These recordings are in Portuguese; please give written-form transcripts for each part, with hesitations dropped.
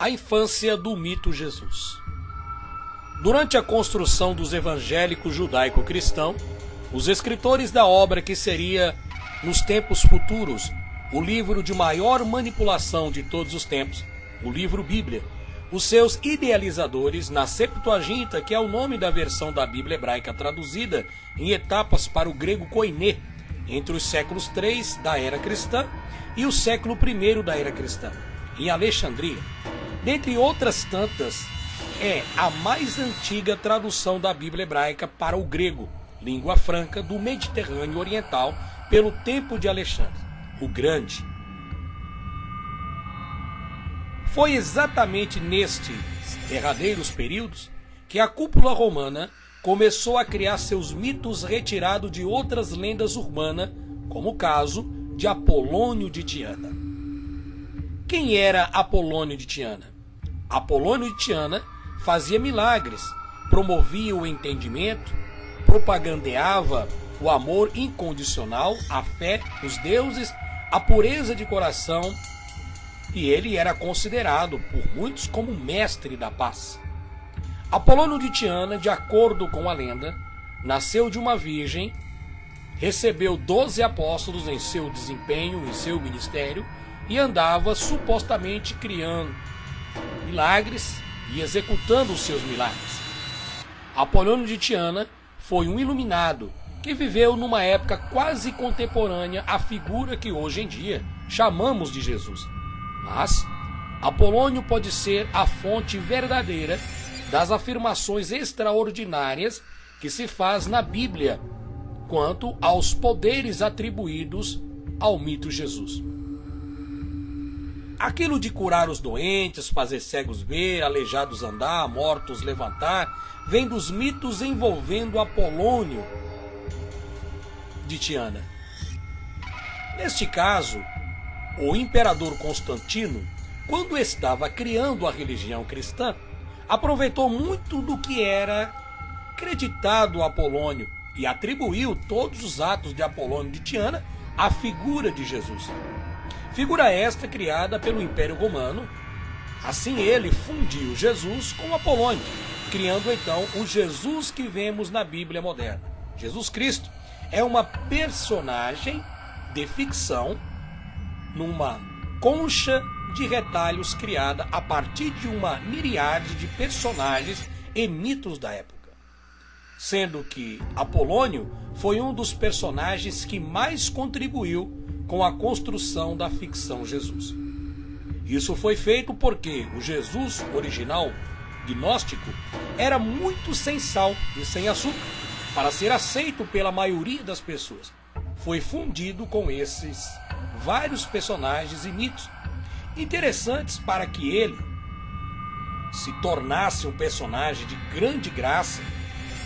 A infância do mito Jesus. Durante a construção dos evangélicos judaico-cristão, os escritores da obra que seria, nos tempos futuros, o livro de maior manipulação de todos os tempos, o livro Bíblia, os seus idealizadores, na Septuaginta, que é o nome da versão da Bíblia hebraica traduzida em etapas para o grego koiné, entre os séculos 3 da era cristã e o século 1 da era cristã, em Alexandria. Dentre outras tantas, é a mais antiga tradução da Bíblia hebraica para o grego, língua franca do Mediterrâneo Oriental, pelo tempo de Alexandre, o Grande. Foi exatamente nestes derradeiros períodos que a cúpula romana começou a criar seus mitos retirados de outras lendas urbanas, como o caso de Apolônio de Tiana. Quem era Apolônio de Tiana? Apolônio de Tiana fazia milagres, promovia o entendimento, propagandeava o amor incondicional, a fé nos deuses, a pureza de coração, e ele era considerado por muitos como mestre da paz. Apolônio de Tiana, de acordo com a lenda, nasceu de uma virgem, recebeu 12 apóstolos em seu desempenho, em seu ministério, e andava supostamente criando milagres e executando os seus milagres. Apolônio de Tiana foi um iluminado que viveu numa época quase contemporânea à figura que hoje em dia chamamos de Jesus. Mas Apolônio pode ser a fonte verdadeira das afirmações extraordinárias que se faz na Bíblia quanto aos poderes atribuídos ao mito Jesus. Aquilo de curar os doentes, fazer cegos ver, aleijados andar, mortos levantar, vem dos mitos envolvendo Apolônio de Tiana. Neste caso, o imperador Constantino, quando estava criando a religião cristã, aproveitou muito do que era acreditado a Apolônio e atribuiu todos os atos de Apolônio de Tiana à figura de Jesus. Figura esta criada pelo Império Romano. Assim ele fundiu Jesus com Apolônio, criando então o Jesus que vemos na Bíblia moderna. Jesus Cristo é uma personagem de ficção numa concha de retalhos criada a partir de uma miríade de personagens e mitos da época. Sendo que Apolônio foi um dos personagens que mais contribuiu com a construção da ficção Jesus. Isso foi feito porque o Jesus original, gnóstico, era muito sem sal e sem açúcar, para ser aceito pela maioria das pessoas. Foi fundido com esses vários personagens e mitos, interessantes para que ele se tornasse um personagem de grande graça.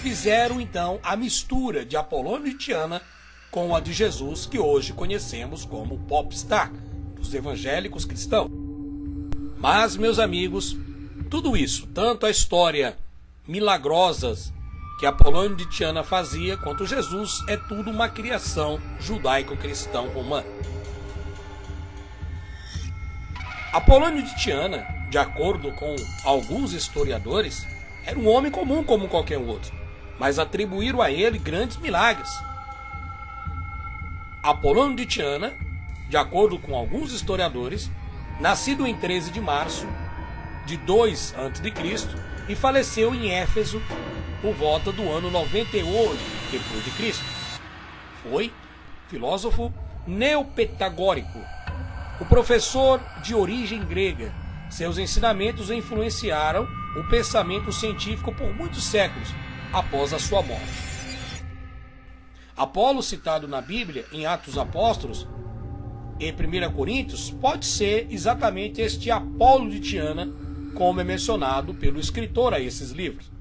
Fizeram então a mistura de Apolônio de Tiana com a de Jesus, que hoje conhecemos como popstar dos evangélicos cristãos. Mas, meus amigos, tudo isso, tanto a história milagrosas que Apolônio de Tiana fazia, quanto Jesus, é tudo uma criação judaico-cristão romana. Apolônio de Tiana, de acordo com alguns historiadores, era um homem comum como qualquer outro, mas atribuíram a ele grandes milagres. Apolônio de Tiana, de acordo com alguns historiadores, nascido em 13 de março de 2 a.C. e faleceu em Éfeso por volta do ano 98 d.C. Foi filósofo neopitagórico, o professor de origem grega. Seus ensinamentos influenciaram o pensamento científico por muitos séculos após a sua morte. Apolo, citado na Bíblia, em Atos Apóstolos, em 1 Coríntios, pode ser exatamente este Apolo de Tiana, como é mencionado pelo escritor a esses livros.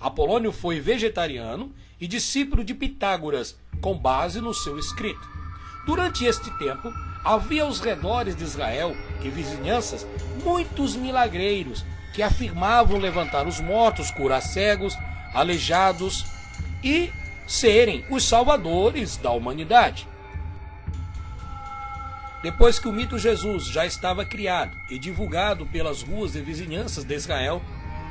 Apolônio foi vegetariano e discípulo de Pitágoras, com base no seu escrito. Durante este tempo, havia aos redores de Israel e vizinhanças muitos milagreiros que afirmavam levantar os mortos, curar cegos, aleijados e serem os salvadores da humanidade. Depois que o mito Jesus já estava criado e divulgado pelas ruas e vizinhanças de Israel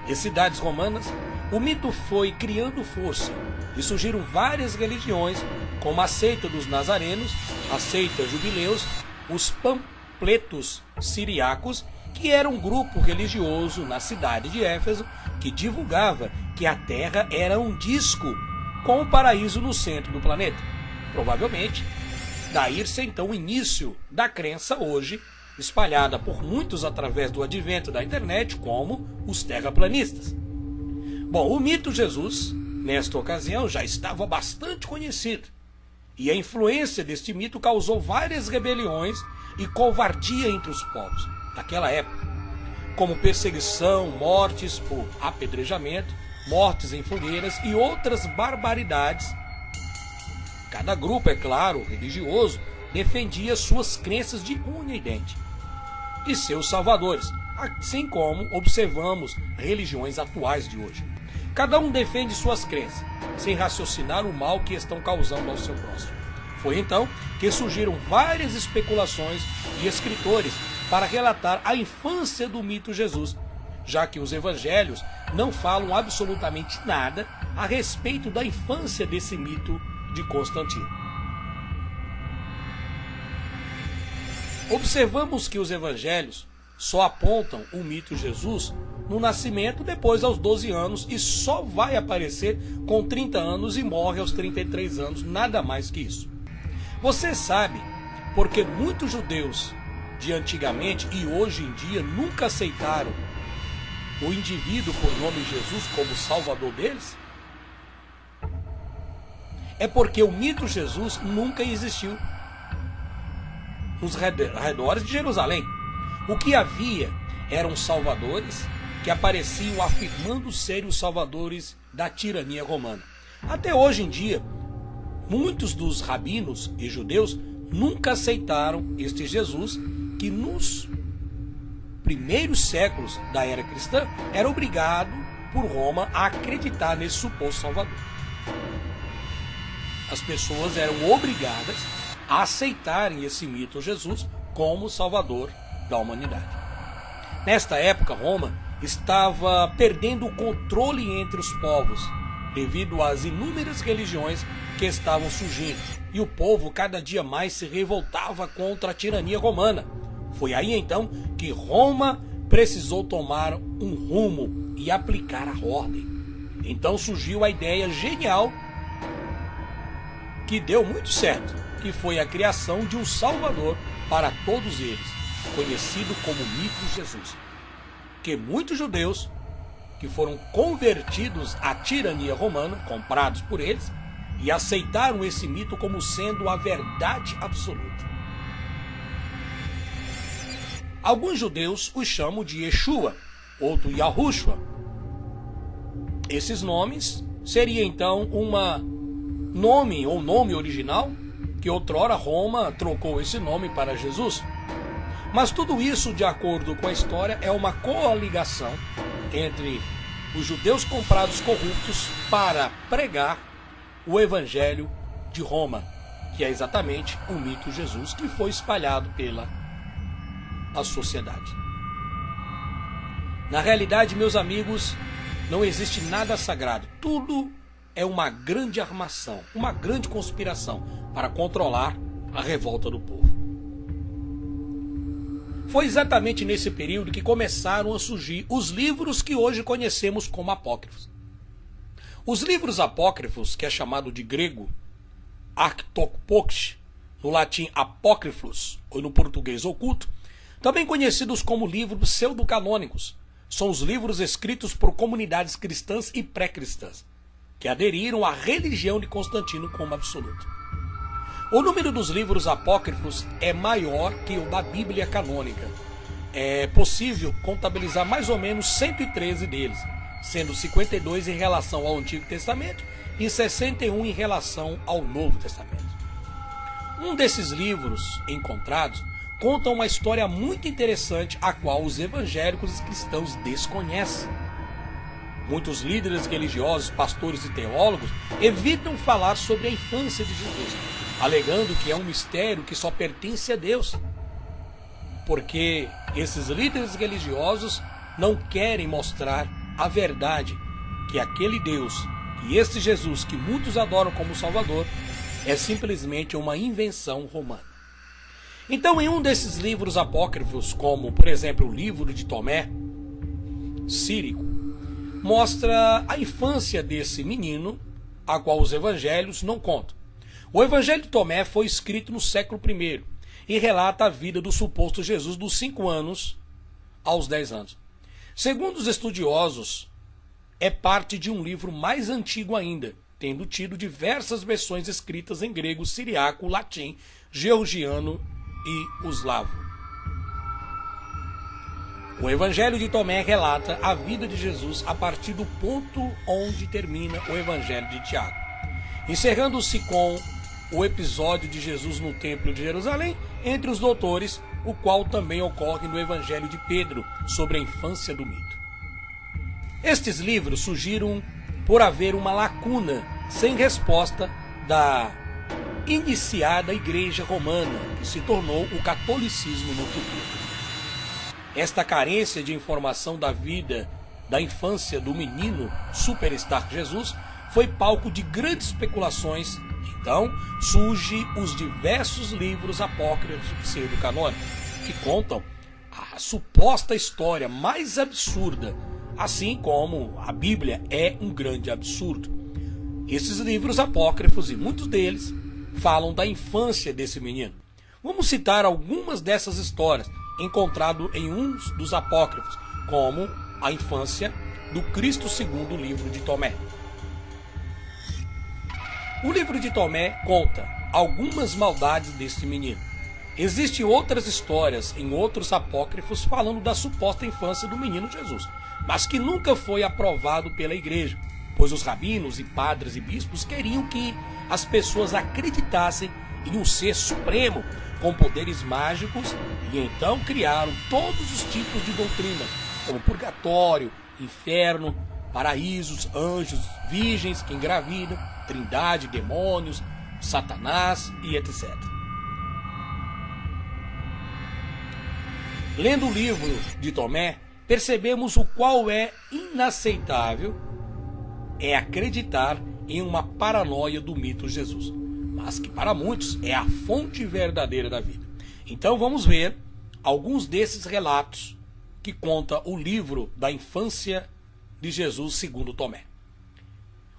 e cidades romanas, o mito foi criando força e surgiram várias religiões, como a seita dos nazarenos, a seita jubileus, os pampletos siriacos, que era um grupo religioso na cidade de Éfeso que divulgava que a Terra era um disco com o paraíso no centro do planeta. Provavelmente, daí-se então o início da crença hoje, espalhada por muitos através do advento da internet, como os terraplanistas. Bom, o mito Jesus, nesta ocasião, já estava bastante conhecido, e a influência deste mito causou várias rebeliões e covardia entre os povos daquela época, como perseguição, mortes por apedrejamento, mortes em fogueiras e outras barbaridades. Cada grupo, é claro, religioso, defendia suas crenças de unha e dente e seus salvadores, assim como observamos religiões atuais de hoje. Cada um defende suas crenças, sem raciocinar o mal que estão causando ao seu próximo. Foi então que surgiram várias especulações de escritores para relatar a infância do mito Jesus, já que os evangelhos não falam absolutamente nada a respeito da infância desse mito de Constantino. Observamos que os evangelhos só apontam o mito Jesus no nascimento, depois aos 12 anos, e só vai aparecer com 30 anos e morre aos 33 anos, nada mais que isso. Você sabe porque muitos judeus de antigamente e hoje em dia nunca aceitaram o indivíduo por nome Jesus como salvador deles? É porque o mito Jesus nunca existiu nos arredores de Jerusalém. O que havia eram salvadores que apareciam afirmando serem os salvadores da tirania romana. Até hoje em dia, muitos dos rabinos e judeus nunca aceitaram este Jesus que nos primeiros séculos da era cristã era obrigado por Roma a acreditar nesse suposto salvador. As pessoas eram obrigadas a aceitarem esse mito Jesus como salvador da humanidade. Nesta época, Roma estava perdendo o controle entre os povos devido às inúmeras religiões que estavam surgindo, e o povo cada dia mais se revoltava contra a tirania romana. Foi aí então que Roma precisou tomar um rumo e aplicar a ordem. Então surgiu a ideia genial que deu muito certo, que foi a criação de um salvador para todos eles, conhecido como mito Jesus. Que muitos judeus que foram convertidos à tirania romana, comprados por eles, e aceitaram esse mito como sendo a verdade absoluta. Alguns judeus os chamam de Yeshua, outro Yahushua. Esses nomes seria então nome original, que outrora Roma trocou esse nome para Jesus. Mas tudo isso, de acordo com a história, é uma coligação entre os judeus comprados corruptos para pregar o evangelho de Roma, que é exatamente o mito Jesus que foi espalhado pela a sociedade. Na realidade, meus amigos, não existe nada sagrado. Tudo é uma grande armação, uma grande conspiração para controlar a revolta do povo. Foi exatamente nesse período que começaram a surgir os livros que hoje conhecemos como apócrifos. Os livros apócrifos, que é chamado de grego arctopox, no latim apócrifos, ou no português oculto, também conhecidos como livros pseudocanônicos, são os livros escritos por comunidades cristãs e pré-cristãs, que aderiram à religião de Constantino como absoluto. O número dos livros apócrifos é maior que o da Bíblia canônica. É possível contabilizar mais ou menos 113 deles, sendo 52 em relação ao Antigo Testamento e 61 em relação ao Novo Testamento. Um desses livros encontrados conta uma história muito interessante, a qual os evangélicos e cristãos desconhecem. Muitos líderes religiosos, pastores e teólogos evitam falar sobre a infância de Jesus, alegando que é um mistério que só pertence a Deus. porque esses líderes religiosos não querem mostrar a verdade, que aquele Deus e este Jesus que muitos adoram como Salvador é simplesmente uma invenção romana. Então, em um desses livros apócrifos, como por exemplo o livro de Tomé, Sírico, mostra a infância desse menino, a qual os evangelhos não contam. O evangelho de Tomé foi escrito no século I e relata a vida do suposto Jesus dos 5 anos aos 10 anos. Segundo os estudiosos, é parte de um livro mais antigo ainda, tendo tido diversas versões escritas em grego, siriaco, latim, georgiano e eslavo. O Evangelho de Tomé relata a vida de Jesus a partir do ponto onde termina o Evangelho de Tiago, encerrando-se com o episódio de Jesus no Templo de Jerusalém entre os doutores, o qual também ocorre no Evangelho de Pedro sobre a infância do mito. Estes livros surgiram por haver uma lacuna sem resposta da iniciada Igreja Romana, que se tornou o catolicismo no futuro. Esta carência de informação da vida, da infância do menino superstar Jesus, foi palco de grandes especulações. Então, surgem os diversos livros apócrifos pseudo-canônicos, que contam a suposta história mais absurda, assim como a Bíblia é um grande absurdo. Esses livros apócrifos, e muitos deles, falam da infância desse menino. Vamos citar algumas dessas histórias, encontrado em uns dos apócrifos, como a infância do Cristo segundo o livro de Tomé. O livro de Tomé conta algumas maldades deste menino. Existem outras histórias em outros apócrifos falando da suposta infância do menino Jesus, mas que nunca foi aprovado pela igreja, pois os rabinos e padres e bispos queriam que as pessoas acreditassem em um ser supremo com poderes mágicos, e então criaram todos os tipos de doutrina, como purgatório, inferno, paraísos, anjos, virgens que engravidam, trindade, demônios, Satanás e etc. Lendo o livro de Tomé, percebemos o qual é inaceitável é acreditar em uma paranoia do mito Jesus, mas que para muitos é a fonte verdadeira da vida. Então vamos ver alguns desses relatos que conta o livro da infância de Jesus segundo Tomé.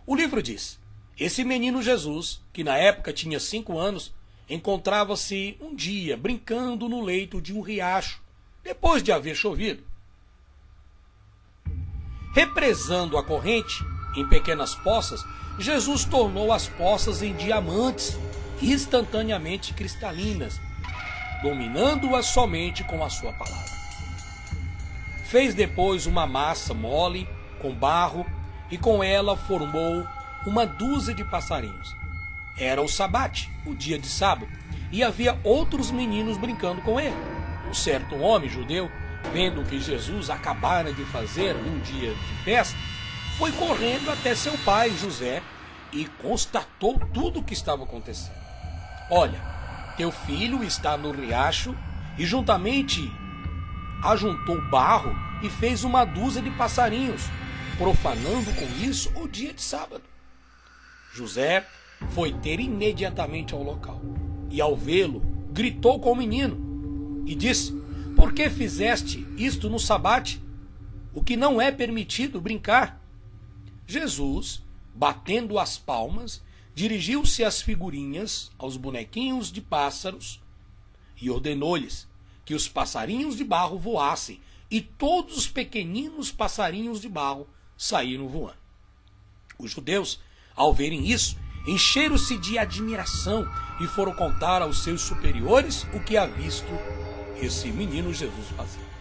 O livro diz: esse menino Jesus, que na época tinha 5 anos, encontrava-se um dia brincando no leito de um riacho, depois de haver chovido. Represando a corrente em pequenas poças, Jesus tornou as poças em diamantes, instantaneamente cristalinas, dominando-as somente com a sua palavra. Fez depois uma massa mole, com barro, e com ela formou uma dúzia de passarinhos. Era o sabate, o dia de sábado, e havia outros meninos brincando com ele. Um certo homem judeu, vendo o que Jesus acabara de fazer num dia de festa, foi correndo até seu pai, José, e constatou tudo o que estava acontecendo. Olha, teu filho está no riacho e juntamente ajuntou barro e fez uma dúzia de passarinhos, profanando com isso o dia de sábado. José foi ter imediatamente ao local e, ao vê-lo, gritou com o menino e disse: por que fizeste isto no sabate? O que não é permitido brincar? Jesus, batendo as palmas, dirigiu-se às figurinhas, aos bonequinhos de pássaros, e ordenou-lhes que os passarinhos de barro voassem, e todos os pequeninos passarinhos de barro saíram voando. Os judeus, ao verem isso, encheram-se de admiração e foram contar aos seus superiores o que havia visto esse menino Jesus fazer.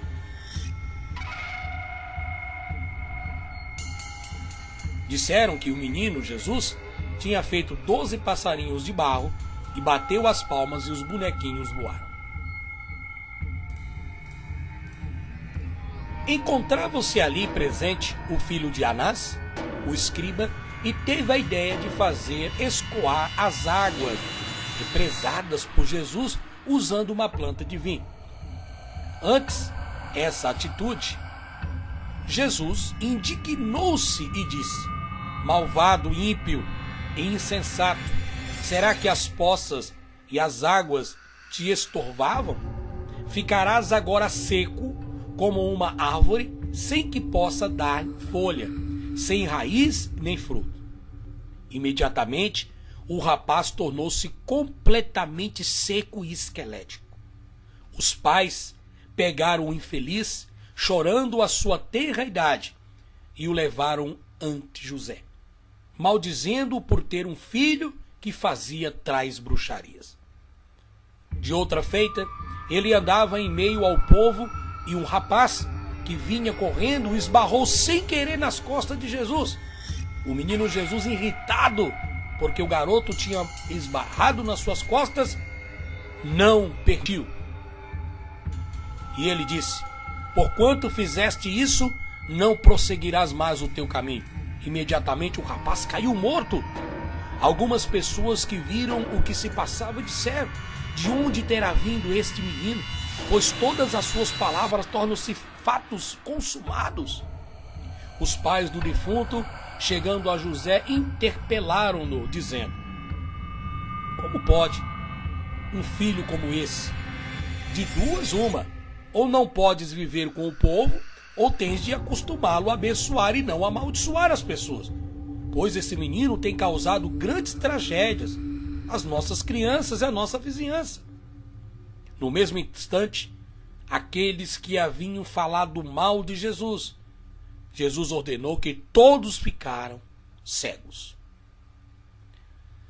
Disseram que o menino Jesus tinha feito 12 passarinhos de barro e bateu as palmas e os bonequinhos voaram. Encontrava-se ali presente o filho de Anás, o escriba, e teve a ideia de fazer escoar as águas represadas por Jesus usando uma planta de vinho. Antes essa atitude, Jesus indignou-se e disse: malvado, ímpio e insensato, será que as poças e as águas te estorvavam? Ficarás agora seco como uma árvore, sem que possa dar folha, sem raiz nem fruto. Imediatamente, o rapaz tornou-se completamente seco e esquelético. Os pais pegaram o infeliz, chorando a sua tenra idade, e o levaram ante José, maldizendo-o por ter um filho que fazia tais bruxarias. De outra feita, ele andava em meio ao povo e um rapaz que vinha correndo esbarrou sem querer nas costas de Jesus. O menino Jesus, irritado porque o garoto tinha esbarrado nas suas costas, não permitiu. E ele disse: porquanto fizeste isso, não prosseguirás mais o teu caminho. Imediatamente o rapaz caiu morto. Algumas pessoas que viram o que se passava disseram: de onde terá vindo este menino? Pois todas as suas palavras tornam-se fatos consumados. Os pais do defunto, chegando a José, interpelaram-no, dizendo: como pode um filho como esse? De duas uma, ou não podes viver com o povo, ou tens de acostumá-lo a abençoar e não amaldiçoar as pessoas, pois esse menino tem causado grandes tragédias às nossas crianças e à nossa vizinhança. No mesmo instante, aqueles que haviam falado mal de Jesus ordenou que todos ficaram cegos.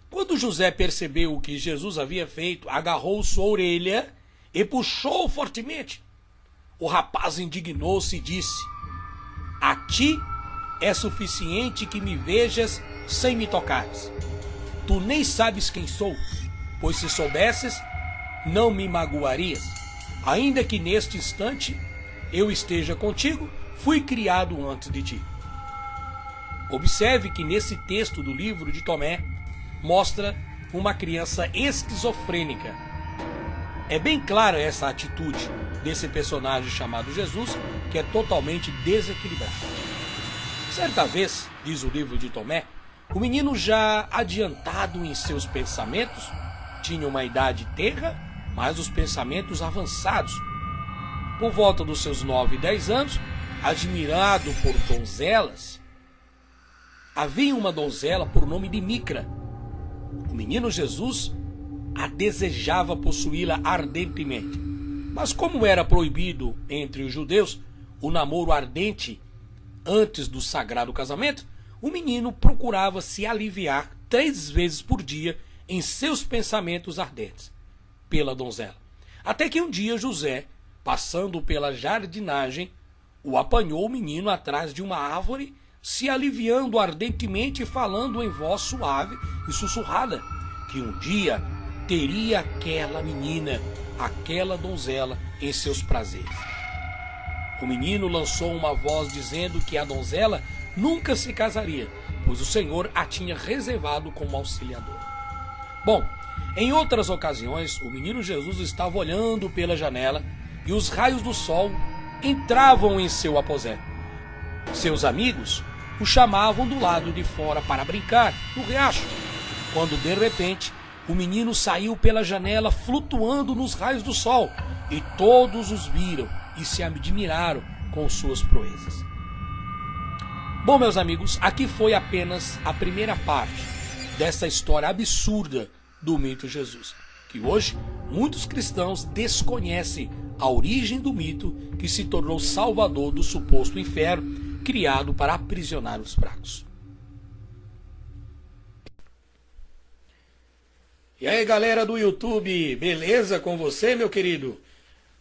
Quando José percebeu o que Jesus havia feito, agarrou sua orelha e puxou fortemente. O rapaz indignou-se e disse: a ti é suficiente que me vejas sem me tocares. Tu nem sabes quem sou, pois se soubesses, não me magoarias. Ainda que neste instante eu esteja contigo, fui criado antes de ti. Observe que nesse texto do livro de Tomé mostra uma criança esquizofrênica. É bem clara essa atitude desse personagem chamado Jesus, que é totalmente desequilibrado. Certa vez, diz o livro de Tomé, o menino, já adiantado em seus pensamentos, tinha uma idade tenra, mas os pensamentos avançados. Por volta dos seus 9 e 10 anos, admirado por donzelas, havia uma donzela por nome de Micra. O menino Jesus a desejava possuí-la ardentemente. Mas como era proibido entre os judeus o namoro ardente antes do sagrado casamento, o menino procurava se aliviar 3 vezes por dia em seus pensamentos ardentes pela donzela. Até que um dia José, passando pela jardinagem, o apanhou o menino atrás de uma árvore, se aliviando ardentemente e falando em voz suave e sussurrada, que um dia teria aquela menina, aquela donzela, em seus prazeres. O menino lançou uma voz dizendo que a donzela nunca se casaria, pois o Senhor a tinha reservado como auxiliador. Bom, em outras ocasiões, o menino Jesus estava olhando pela janela e os raios do sol entravam em seu aposento. Seus amigos o chamavam do lado de fora para brincar no riacho, quando de repente o menino saiu pela janela flutuando nos raios do sol, e todos os viram e se admiraram com suas proezas. Bom, meus amigos, aqui foi apenas a primeira parte dessa história absurda do mito Jesus, que hoje muitos cristãos desconhecem a origem do mito que se tornou salvador do suposto inferno criado para aprisionar os fracos. E aí, galera do YouTube, beleza com você, meu querido?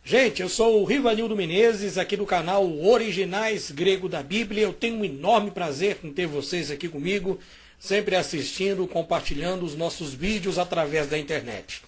Gente, eu sou o Rivanildo Menezes, aqui do canal Originais Grego da Bíblia. Eu tenho um enorme prazer em ter vocês aqui comigo, sempre assistindo, compartilhando os nossos vídeos através da internet.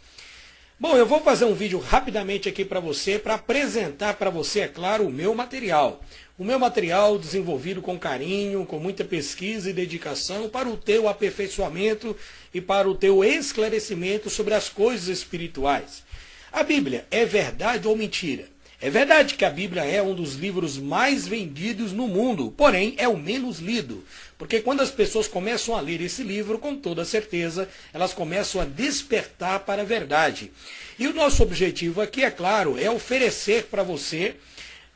Bom, eu vou fazer um vídeo rapidamente aqui para você, para apresentar para você, é claro, o meu material. O meu material desenvolvido com carinho, com muita pesquisa e dedicação para o teu aperfeiçoamento e para o teu esclarecimento sobre as coisas espirituais. A Bíblia é verdade ou mentira? É verdade que a Bíblia é um dos livros mais vendidos no mundo, porém é o menos lido. Porque quando as pessoas começam a ler esse livro, com toda certeza, elas começam a despertar para a verdade. E o nosso objetivo aqui, é claro, é oferecer para você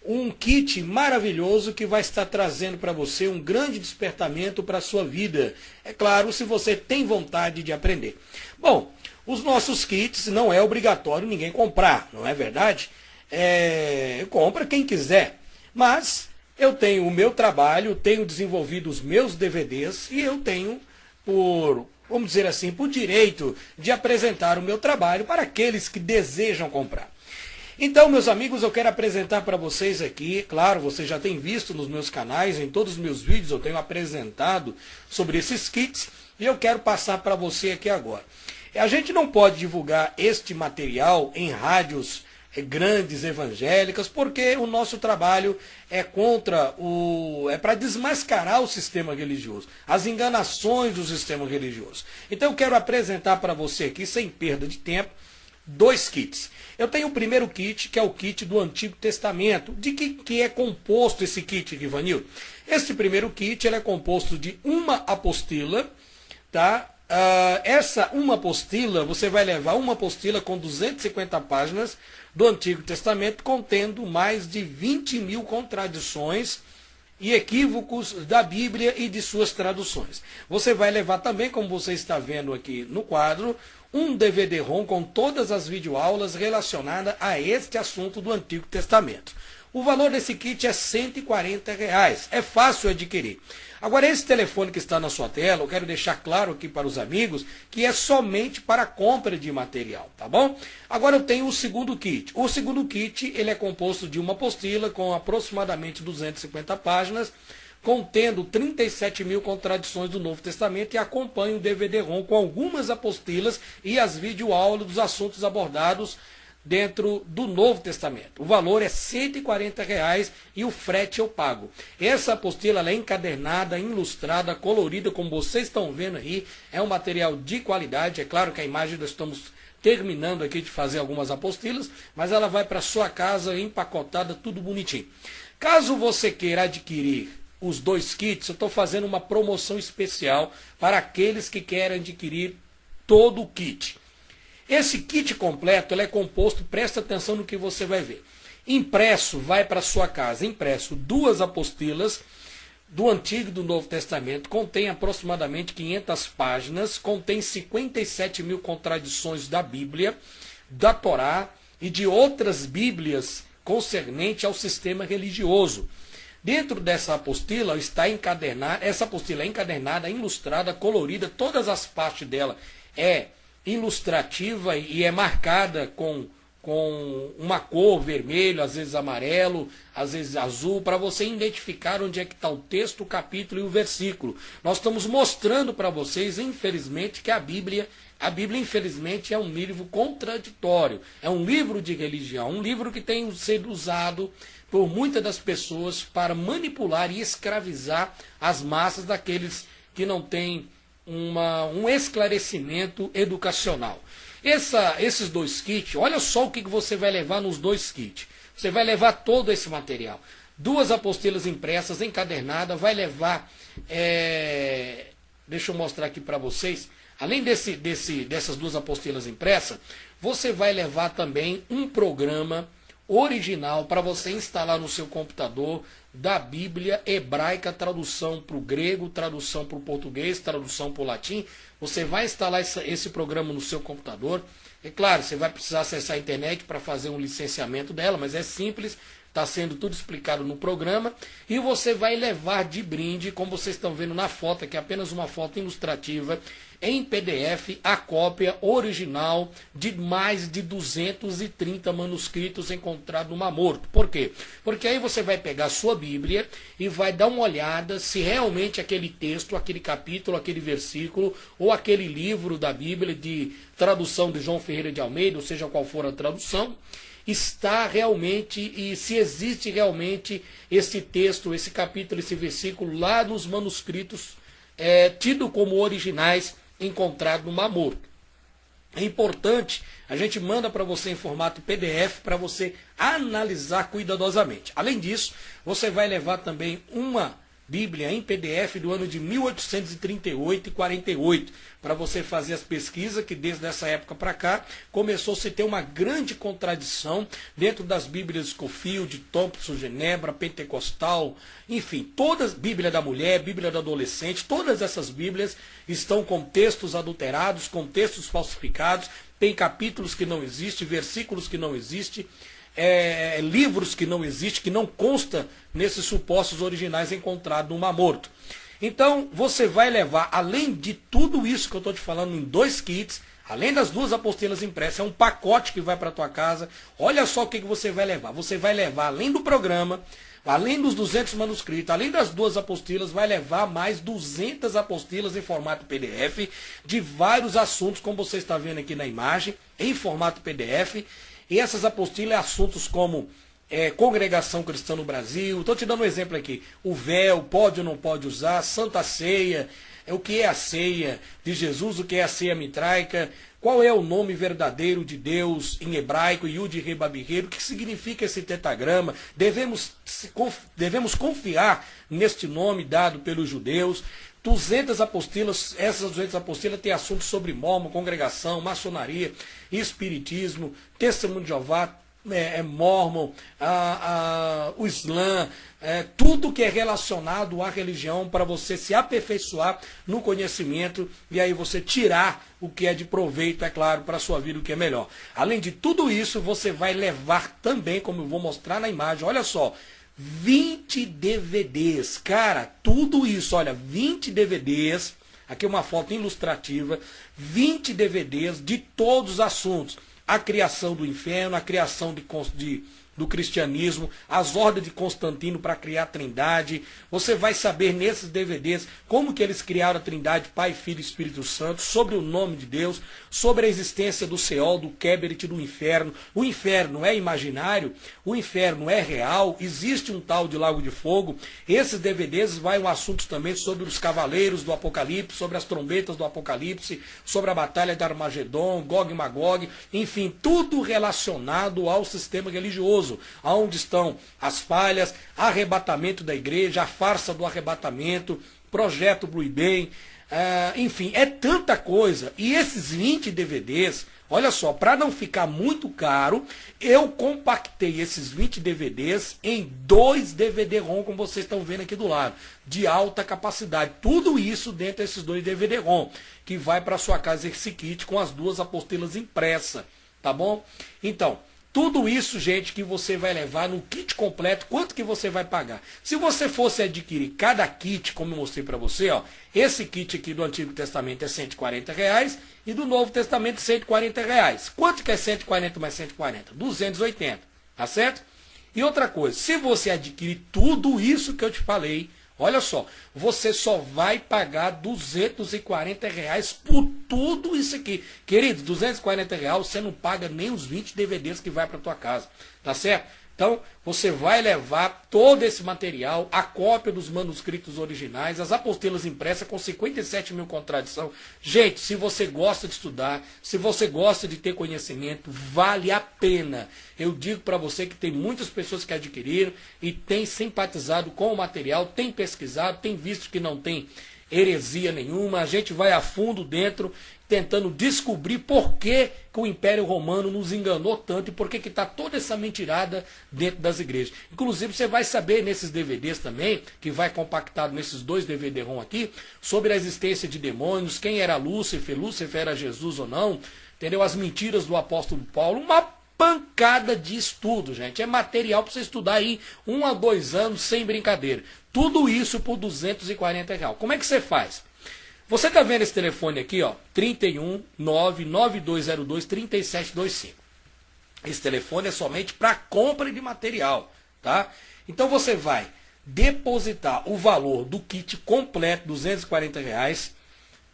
um kit maravilhoso que vai estar trazendo para você um grande despertamento para a sua vida. É claro, se você tem vontade de aprender. Bom, os nossos kits não é obrigatório ninguém comprar, não é verdade? Compra quem quiser, mas eu tenho o meu trabalho, tenho desenvolvido os meus DVDs e eu tenho, vamos dizer assim, por direito de apresentar o meu trabalho para aqueles que desejam comprar. Então, meus amigos, eu quero apresentar para vocês aqui, claro, vocês já têm visto nos meus canais, em todos os meus vídeos eu tenho apresentado sobre esses kits e eu quero passar para você aqui agora. A gente não pode divulgar este material em rádios grandes evangélicas, porque o nosso trabalho é para desmascarar o sistema religioso, as enganações do sistema religioso. Então eu quero apresentar para você aqui, sem perda de tempo, 2 kits. Eu tenho o primeiro kit, que é o kit do Antigo Testamento. De que é composto esse kit, Rivanildo? Este primeiro kit ele é composto de uma apostila, tá? Essa uma apostila, você vai levar uma apostila com 250 páginas do Antigo Testamento, contendo mais de 20 mil contradições e equívocos da Bíblia e de suas traduções. Você vai levar também, como você está vendo aqui no quadro, um DVD-ROM com todas as videoaulas relacionadas a este assunto do Antigo Testamento. O valor desse kit é R$ 140. É fácil adquirir. Agora, esse telefone que está na sua tela, eu quero deixar claro aqui para os amigos que é somente para a compra de material, tá bom? Agora eu tenho o segundo kit. O segundo kit ele é composto de uma apostila com aproximadamente 250 páginas, contendo 37 mil contradições do Novo Testamento e acompanha o DVD-ROM com algumas apostilas e as videoaulas dos assuntos abordados dentro do Novo Testamento. O valor é R$ 140 e o frete eu pago. Essa apostila ela é encadernada, ilustrada, colorida, como vocês estão vendo aí. É um material de qualidade. É claro que a imagem nós estamos terminando aqui de fazer algumas apostilas, mas ela vai para sua casa empacotada, tudo bonitinho. Caso você queira adquirir os 2 kits, eu estou fazendo uma promoção especial para aqueles que querem adquirir todo o kit. Esse kit completo ele é composto, presta atenção no que você vai ver. Impresso, vai para sua casa, impresso 2 apostilas do Antigo e do Novo Testamento, contém aproximadamente 500 páginas, contém 57 mil contradições da Bíblia, da Torá e de outras Bíblias concernente ao sistema religioso. Dentro dessa apostila está encadernada, essa apostila é encadernada, ilustrada, colorida, todas as partes dela é ilustrativa e é marcada com uma cor vermelho, às vezes amarelo, às vezes azul, para você identificar onde é que está o texto, o capítulo e o versículo. Nós estamos mostrando para vocês, infelizmente, que a Bíblia, infelizmente, é um livro contraditório, é um livro de religião, um livro que tem sido usado por muitas das pessoas para manipular e escravizar as massas daqueles que não têm um esclarecimento educacional. Esses 2 kits, olha só o que você vai levar nos 2 kits. Você vai levar todo esse material. 2 apostilas impressas, encadernadas, vai levar, deixa eu mostrar aqui para vocês, além dessas 2 apostilas impressas, você vai levar também um programa original para você instalar no seu computador da Bíblia hebraica, tradução para o grego, tradução para o português, tradução para o latim. Você vai instalar esse programa no seu computador. É claro, você vai precisar acessar a internet para fazer um licenciamento dela, mas é simples, está sendo tudo explicado no programa. E você vai levar de brinde, como vocês estão vendo na foto, que é apenas uma foto ilustrativa, em PDF, a cópia original de mais de 230 manuscritos encontrados no Mar Morto. Por quê? Porque aí você vai pegar a sua Bíblia e vai dar uma olhada se realmente aquele texto, aquele capítulo, aquele versículo ou aquele livro da Bíblia de tradução de João Ferreira de Almeida, ou seja qual for a tradução, está realmente e se existe realmente esse texto, esse capítulo, esse versículo lá nos manuscritos tido como originais encontrados no Mar Morto. É importante, a gente manda para você em formato PDF para você analisar cuidadosamente. Além disso, você vai levar também uma Bíblia em PDF do ano de 1838 e 48, para você fazer as pesquisas, que desde essa época para cá começou a se ter uma grande contradição dentro das Bíblias Scofield, Thompson, Genebra, Pentecostal, enfim, todas, Bíblia da mulher, Bíblia do adolescente, todas essas Bíblias estão com textos adulterados, com textos falsificados, tem capítulos que não existem, versículos que não existem, livros que não existem, que não consta nesses supostos originais encontrados no Mar Morto. Então, você vai levar, além de tudo isso que eu estou te falando, em 2 kits, além das 2 apostilas impressas, é um pacote que vai para a tua casa. Olha só o que você vai levar. Você vai levar, além do programa, além dos 200 manuscritos, além das 2 apostilas, vai levar mais 200 apostilas em formato PDF, de vários assuntos, como você está vendo aqui na imagem, em formato PDF. E essas apostilas, assuntos como congregação cristã no Brasil. Estou te dando um exemplo aqui. O véu, pode ou não pode usar, Santa Ceia, o que é a ceia de Jesus, o que é a ceia mitraica, qual é o nome verdadeiro de Deus em hebraico, Yud-Re-Bab-He, o que significa esse tetagrama, devemos confiar neste nome dado pelos judeus. 200 apostilas, essas 200 apostilas têm assuntos sobre Mórmon, congregação, maçonaria, espiritismo, testemunho de Jeová, Mórmon, o Islã, tudo que é relacionado à religião para você se aperfeiçoar no conhecimento e aí você tirar o que é de proveito, é claro, para a sua vida, o que é melhor. Além de tudo isso, você vai levar também, como eu vou mostrar na imagem, olha só, 20 DVDs, cara, tudo isso, olha, 20 DVDs, aqui uma foto ilustrativa, 20 DVDs de todos os assuntos, a criação do inferno, a criação do cristianismo, as ordens de Constantino para criar a Trindade. Você vai saber nesses DVDs como que eles criaram a Trindade, Pai, Filho e Espírito Santo, sobre o nome de Deus, sobre a existência do Seol, do Keberit, do inferno. O inferno é imaginário, o inferno é real, existe um tal de Lago de Fogo. Esses DVDs vão assuntos também sobre os cavaleiros do Apocalipse, sobre as trombetas do Apocalipse, sobre a batalha de Armagedon, Gog e Magog, enfim, tudo relacionado ao sistema religioso, onde estão as falhas, arrebatamento da igreja, a farsa do arrebatamento, projeto Blue Bay, enfim, é tanta coisa. E esses 20 DVDs, olha só, para não ficar muito caro, eu compactei esses 20 DVDs em 2 DVD-ROM, como vocês estão vendo aqui do lado, de alta capacidade. Tudo isso dentro desses 2 DVD-ROM, que vai para sua casa esse kit com as 2 apostilas impressas, tá bom? Então, tudo isso, gente, que você vai levar no kit completo, quanto que você vai pagar? Se você fosse adquirir cada kit, como eu mostrei para você, ó, esse kit aqui do Antigo Testamento é R$140 e do Novo Testamento R$140. Quanto que é 140 mais 140? 280, tá certo? E outra coisa, se você adquirir tudo isso que eu te falei, olha só, você só vai pagar R$240 por tudo isso aqui. Querido, R$240 você não paga nem os 20 DVDs que vai para tua casa, tá certo? Então, você vai levar todo esse material, a cópia dos manuscritos originais, as apostilas impressas com 57 mil contradições. Gente, se você gosta de estudar, se você gosta de ter conhecimento, vale a pena. Eu digo para você que tem muitas pessoas que adquiriram e têm simpatizado com o material, têm pesquisado, têm visto que não tem heresia nenhuma. A gente vai a fundo dentro, tentando descobrir por que o Império Romano nos enganou tanto e por que está toda essa mentirada dentro das igrejas. Inclusive, você vai saber nesses DVDs também, que vai compactado nesses 2 DVD-ROM aqui, sobre a existência de demônios, quem era Lúcifer, Lúcifer era Jesus ou não, entendeu? As mentiras do apóstolo Paulo, uma pancada de estudo, gente. É material para você estudar aí 1 a 2 anos sem brincadeira. Tudo isso por R$240. Como é que você faz? Você está vendo esse telefone aqui, ó, 31 99202 3725. Esse telefone é somente para compra de material, tá? Então você vai depositar o valor do kit completo, R$240.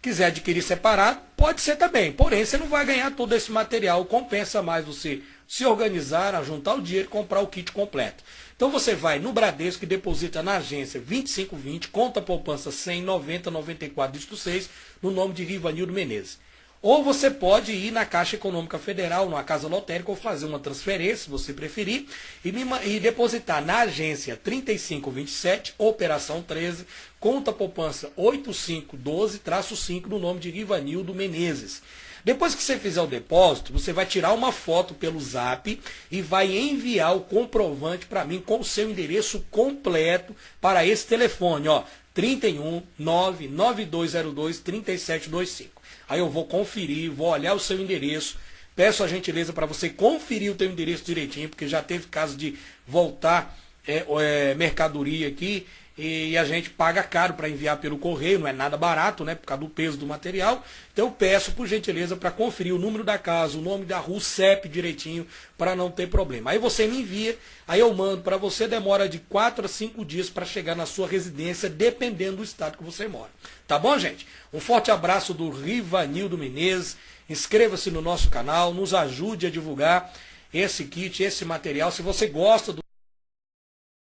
Quiser adquirir separado, pode ser também. Porém, você não vai ganhar todo esse material. Compensa mais você se organizar, a juntar o dinheiro e comprar o kit completo. Então você vai no Bradesco e deposita na agência 2520, conta poupança 100 90 94 dígito 6, no nome de Rivanildo Menezes. Ou você pode ir na Caixa Econômica Federal, numa casa lotérica, ou fazer uma transferência, se você preferir, e depositar na agência 3527, operação 13, conta poupança 8512-5 no nome de Rivanildo Menezes. Depois que você fizer o depósito, você vai tirar uma foto pelo Zap e vai enviar o comprovante para mim com o seu endereço completo para esse telefone, ó, 31 99202 3725. Aí eu vou conferir, vou olhar o seu endereço, peço a gentileza para você conferir o teu endereço direitinho, porque já teve caso de voltar mercadoria aqui e a gente paga caro para enviar pelo correio, não é nada barato, né, por causa do peso do material. Então eu peço por gentileza para conferir o número da casa, o nome da rua, o CEP direitinho, para não ter problema. Aí você me envia, aí eu mando para você, demora de 4 a 5 dias para chegar na sua residência, dependendo do estado que você mora. Tá bom, gente? Um forte abraço do Rivanildo Menezes. Inscreva-se no nosso canal, nos ajude a divulgar esse kit, esse material. Se você gosta do